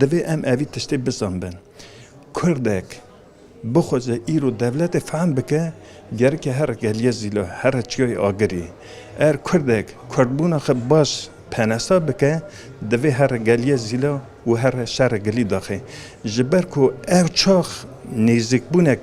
دوی ام اوی تشتی بزنبن کردک بخوزه ایرو دولت فهم بکه گر که هر گلیه زیلو هر چیوی آگری کردک کردبونا خب باش پنسا بکه دوی هر گلیه زیلو و هر شهر گلی داخل جبر کو او چاخ نیزک بونک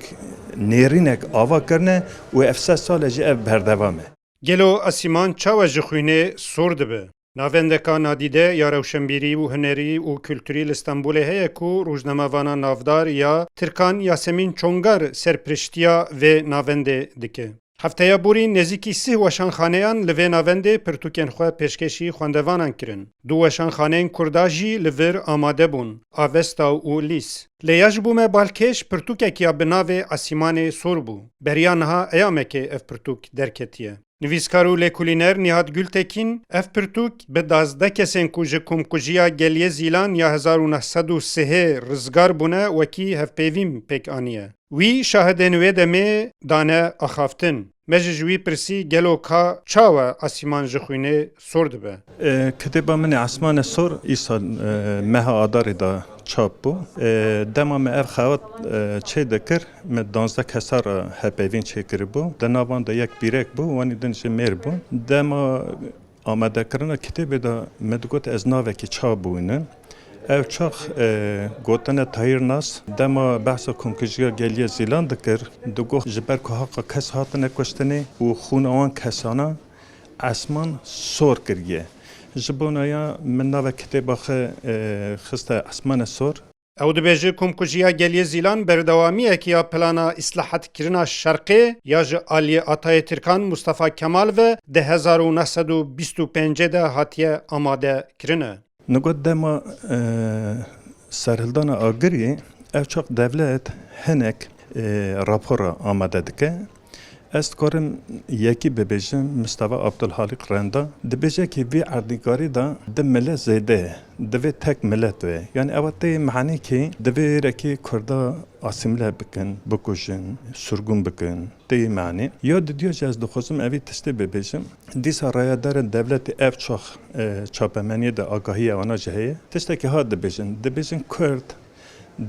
نیرینک آوا کرنه و افسه سال جی اف بردوامه گلو اسیمان چاو جخوینه سرد به ناوندکا نادیده یا روشنبیری و هنری و کلتوری لستانبول هیا کو روزنامه‌وانا نافدار یا ترکان یاسمین چونگر سرپرشتیا و ناونده دکه. هفته بوری نزدیکی 3 وشانخانه‌ان لوی ناونده پرتوکن خو پیشکشی خواندوانان کرن. 2 وشانخانه‌ان کرداجی لور آماده بون. آوستا و لیس. لیاج بومه بالکش پرتوکیا بناو اسیمان سوربو. بریانها ایامکه اف پرتوک درکتیه. نویسکارو لکولینر نیهاد گلتکین اف پرتوک به 12 کسین کو جکمکوژیا گلیه زیلان یا 1903 رزگار بونه وکی هفپیویم پک آنیه. وی شاهدن وی دمه دانه اخافتن. مججوی پرسی گلو کا چاوه اسیمان جخوینه سرد به. کتابا من اسمان سر ایسال مه آداری دا چاپ بو. دما من خوات چه دکر من 12 کسار هپیوین چه کر بو. دنابان دا یک بیرک بو وانی دنش میر بو. دما آماده کردن کتاب دا مدگوت از ناوه که چاپ بوینه. او چاخ گوتنه تایر ناس دما بحث کمکجیا گلیه زیلان دکر دگو جبر که حقا کس هاتنه کشتنه و خون آن کسانا اسمان سور کریه جبونایا من ناوه کتاب خسته اسمان سور او دبیجه کمکجیا گلیه زیلان بردوامیه که یا پلانا اصلاحات کرنا شرقی یا جه آلی آتای ترکان مصطفی کمال و 1925 ده هاتیه آماده کرنه. نگود دما سرهلدان آگری او چاق دولت هنک راپورا آماده دکه است کارم یکی ببیجم مصطفی عبدالحالیق رندا دبیجه که وی اردیگاری دا ده ملت زیده دوی تک ملت وی یعنی اوته معنی که دوی رکی کردا آسیمله بکن بکشن سرگون بکن ده معنی یا دیو جز دخوزم اوی تشتی ببیجم دیسا رایدار دولت اف چاخ چاپمنی دا آگاهی آنا جهیه تشتی که ها دبیجن کرد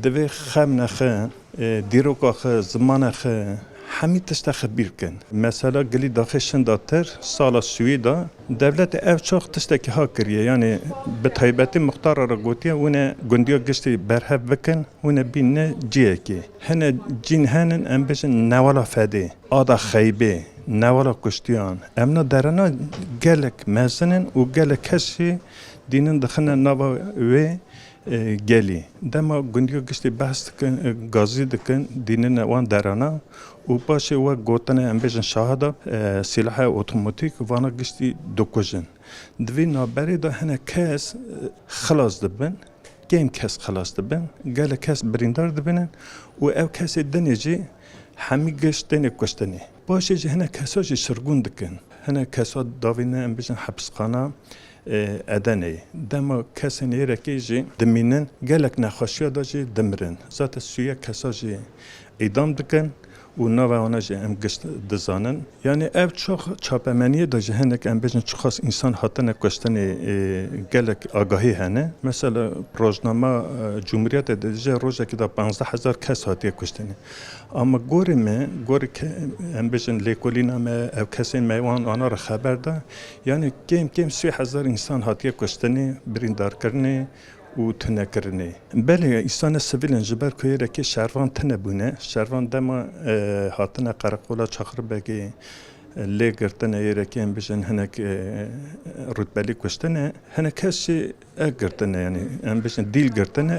دوی خم نخه دیروکا خه زمان خه همین تشت خبیر کن. مثلا گلی داخلشن داتر سال سویدا دولت اف چاق تشت که ها کریه یعنی به تایبتی مختار را گوتیه ونه گندیا گشتی برهب بکن ونه بینه جیه که هنه جین هنن ام بشن نوالا فده آدا خیبه نوالا کشتیان امنا درنا گلک مزنن و گلک کسی دینن دخنه نوا و گلی دما گندیا گشتی بحث کن گازی دکن دینن وان درنا و باشه و گوتنه ام بجن شاهدا سلاح اتوماتیک وانا گشتی دکوژن دوی نابری دا هنه کس خلاص دبن گیم کس خلاص دبن گل کس بریندار دبنن و او کسی دنیجی همی گشت دنی کشتنی باشه جه هنه کسا جی سرگون دکن هنه کسا داوینه ام بجن حبسخانه ادنی دما کسی نیرکی جی دمینن گلک نخوشیا دا جی دمرن ذات سویا کسا جی ایدام دکن و نوع آنها جه ام گشت دزانن یعنی اف چخ چاپمنیه دا جهنک ام بجن چخاص انسان حتن کشتن گلک آگاهی هنه مثلا روزنامه جمهوریت دیجه روزه که دا 15,000 کس هاتیه کشتنه اما گوری که ام بجن لیکولینا ما او کسی میوان آنها را خبر ده یعنی کم 30,000 انسان هاتیه کشتنه بریندار کرنه و تنه کرنه. بله انسان سویلن جبر که رکی شهروان تنه بونه شهروان دما هاتنه قرقولا چخر بگی لی گرتنه رکی ام بجن هنک رتبلی کشتنه هنک کسی گرتنه یعنی ام بجن دیل گرتنه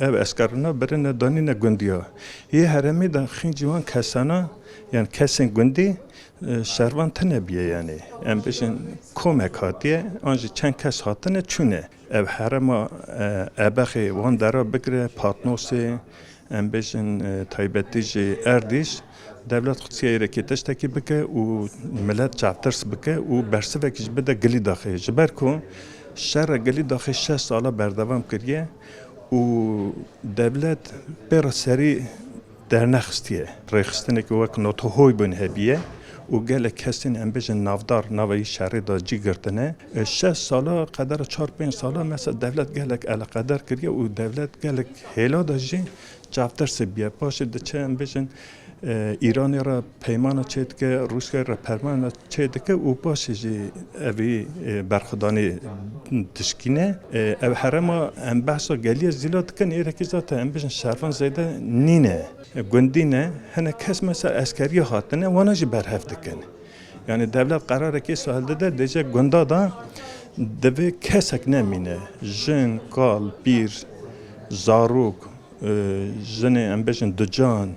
او اسکرنا برنه دانینه گندیا یه هرمی دا خین جوان کسانا یعنی کسین گندی شهروان تنه بیه یعنی ام بجن کمک هاتیه آنجا چند کس هاتنه چونه او حرما ابخی وان درا بگره پاتنوسی ام بجن تایبتی جی اردیش دولت خصوصی رکی تشتکی بکه و ملت چاپترس بکه و برسوکش بده گلی داخل جبر کن شهر گلی داخل 6 ساله بردوام کریه و دولت بر سری در نخستیه ریخستنه که وقت نوتو هوی بون هبیه و گل کسین ام بجن نافدار نوی شهری دا جی گرتنه 6 سالا قدر 4-5 سالا مثلا دولت گلک علا قدر کریه و دولت گلک هلا دا جی جافتر سبیه باشه ده چه ام بجن ایرانی را پیمان چید که روسیه را پیمان چید که او باشه جی اوی برخدانی تشکینه او حرما ام بحثا گلیه زیلات کن ایره که ذات ام بجن شرفان زیده نینه گندینه هنه کس مثلا اسکری هاتنه وانا جی برهفت کن یعنی دولت قراره که سوال ده دیجه گندا دا دوی کسک نمینه جن، کال، پیر، زاروک جن ام بجن دجان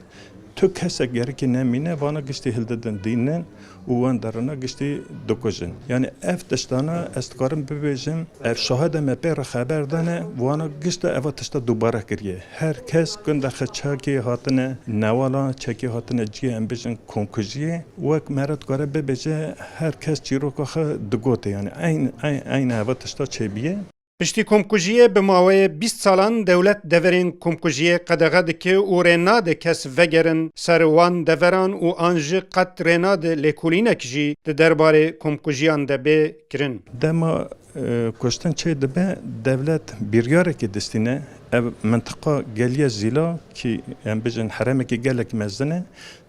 تو کسی گرکی نمینه وانا گشتی هلددن دینن و وان درنا گشتی دکوژن یعنی اف تشتانا استکارم ببیجم اف شاهد مپیر خبر دانه وانا گشت اف تشتا دوباره کریه هر کس گنده خچاکی هاتنه نوالا چکی هاتنه جی ام بیجن کنکوژیه وک مرد کاره ببیجه هر کس چیروکا خ دگوته یعنی این اف تشتا چه بیه پشتی کمکوژیه به ماوی 20 سالان دولت دورین کمکوژیه قدغه دکه و ریناده کس وگرن سروان دوران و آنجی قد ریناده لیکولینک جی ده درباره کمکوژیان ده به کرن. دما کشتن چه دبه دولت بیریاره که دستینه منطقه گلیه زیلا که ام بجن حرمه که گلک مزنه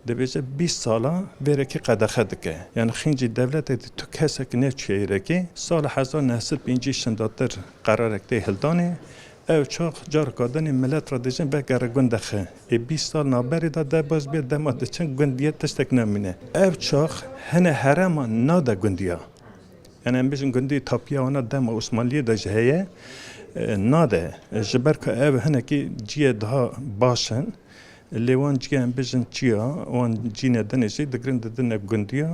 دبیجه 20 سالا بره که قدخه دکه یعنی خینجی دولت تو کسک نچیره که سال 1950 شنداتر قرار کده هلدانه او چاق جار کادن ملت را دیجن بگر گندخه 20 سال نابری دا ده باز بید دما دچن گندیه تشتک نمینه او چاق هنه حرمه ناده گندیه یعنی ام بجن گندی تاپیه وانا دما عثمانلیه دا جهیه ناده جبر که او هنه که جیه ده باشن لیوان جی ام بجن چیا وان جینه دنیشی دگرن ددن گندیا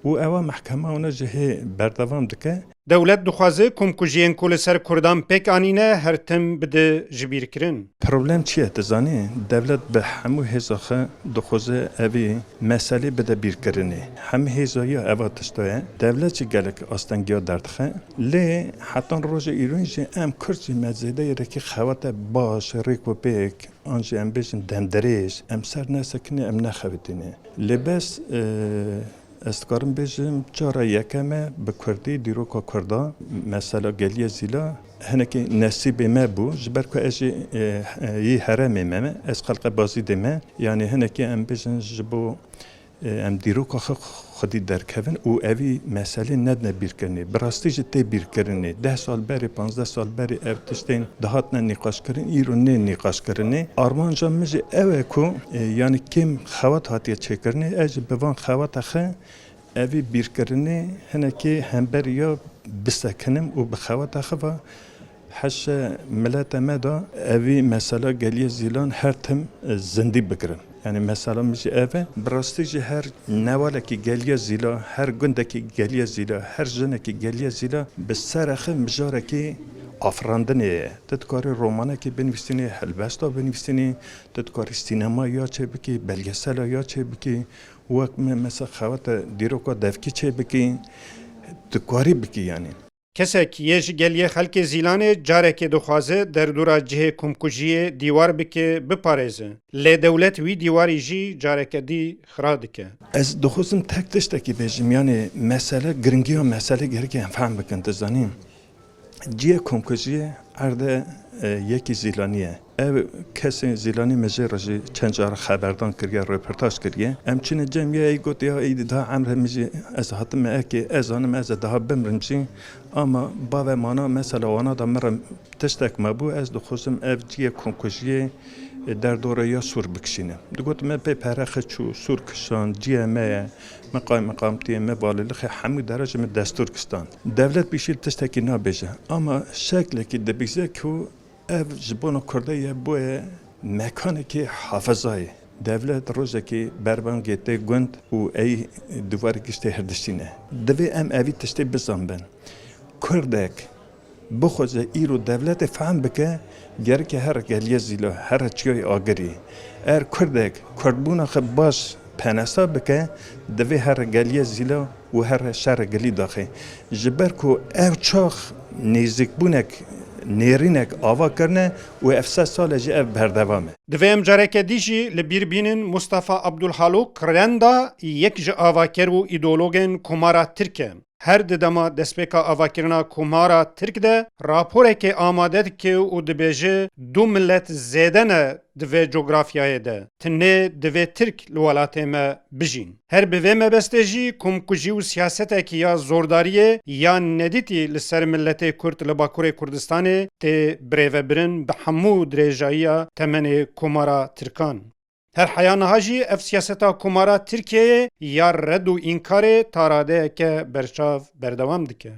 و اوا محکمه اونا جه بردوام دکه دولت دخوازه کمکوژیین کل سر کردان پک آنینه هر تم بده جبیر کرن. پروبلم چیه تزانی؟ دولت به همو هزاخه دخوازه اوی مسئله بده بیر کرنه. هم هزایی اوا تشتایه دولت چی گلک آستنگیا دردخه لی حتی روز ایرانی جه ام کرچی مزیده یره که خوات باش ریک و پیک آنجا ام بیشن دندریش ام سر نسکنه ام نخویدینه لی بس استکارم بیشم چرا یکمه به کردی دیروکا کردا مثلا گلیه زیلا هنکی نصیب ما بو جبر که اجی یه حرمه ما از خلق بازی دمه یعنی هنکی ام بیشن جبو ام دیروکا خودی درکوین او اوی مسئله ندنه بیر کرنی براستی جتی بیر کرنی 10 سال بری 15 سال بری او تشتین دهات نه نقاش کرن ایرو نه نقاش کرنی آرمان جا مجی اوه کو یعنی کم خوات هاتیه چه کرنی اجی بوان خوات اخه اوی بیر کرنی هنکی هم بری یا بسکنم و بخوات اخه و حش ملت مدا اوی مسئله گلیه زیلان هر تم زندی بگرن یعنی مثلا میشه اوه براستی هر نواله که گلیه زیلا هر گنده که گلیه زیلا هر جنه که گلیه زیلا به سرخه مجاره که آفراندنه تدکاری رومانه که بنویسینی هلبستا بنویسینی تدکاری سینما یا چه بکی بلگسلا یا چه بکی وقت مثلا خوات دیروکا دفکی چه بکی تدکاری بکی یعنی کسک یه گلیه خلک زیلانه جاره که دخوازه در دورا جه کمکوژیه دیوار بکه بپارزه. لی دولت وی دیواری جی جاره که دی خراده که. از دخوزم تک تشتکی بیجم یعنی مسئله گرنگی و مسئله گرگی هم فهم بکن تزانیم. جیه کمکوژیه عرده یکی زیلانیه. او کسی زیلانی مجه راجی چند جار خبردان کریه رپورتاج کریه همچنین جمعیه ای گوت یا ای ده عمر مجه از حتم اکی از آنم از ده بمرم چی اما با مانا مثلا وانا دا مرم تشتک مبو از دو خوزم او جیه کمکوژیه در دوره یا سور بکشینه دگوت من پی پرخ چو سور کشان جیه مقامتی بالغ همه درجه من دستور کستان دولت بیشیل تشتکی نابیجه اما شکل که دبیزه که اف جبونو کرده یه بوی مکانه که حافظای دولت روزه که بربان گیته گند و ای دوباره کشته هردشتینه دوی ام اوی تشته بزن بن کردک بخوزه ایرو دولت فهم بکه گر که هر گلیه زیلا هر چیای آگری کردک کردبونه خب باش پنسا بکه دوی هر گلیه زیلا و هر شهر گلی داخل جبر که او چاخ نیزک بونک nêrînek ava kirine û ev 3 sal jî ev berdewam e. Divê em careke dî jî li bîr bînin Mustafa Abdulhaluk Renda yek ji avaker û îdeologên komara Tirk e. Her di dema destpêka avakirina komara Tirk de raporekê amade dike û dibêje du millet zêde ne di vê coğrafyayê de. Tinê divê Tirk li welatê me bijîn. Her bi vê mebestê jî komkujî û siyasetekî ya zordariyê ya nedîtî li ser milletê Kurd li Bakurê Kurdistanê tê birêvebirin bi hemû dirêjayiya temenê komara Tirkan. Her heya niha jî ev siyaseta komara Tirkiyeyê ya red û înkarê taradeyeke berçav berdewam dike.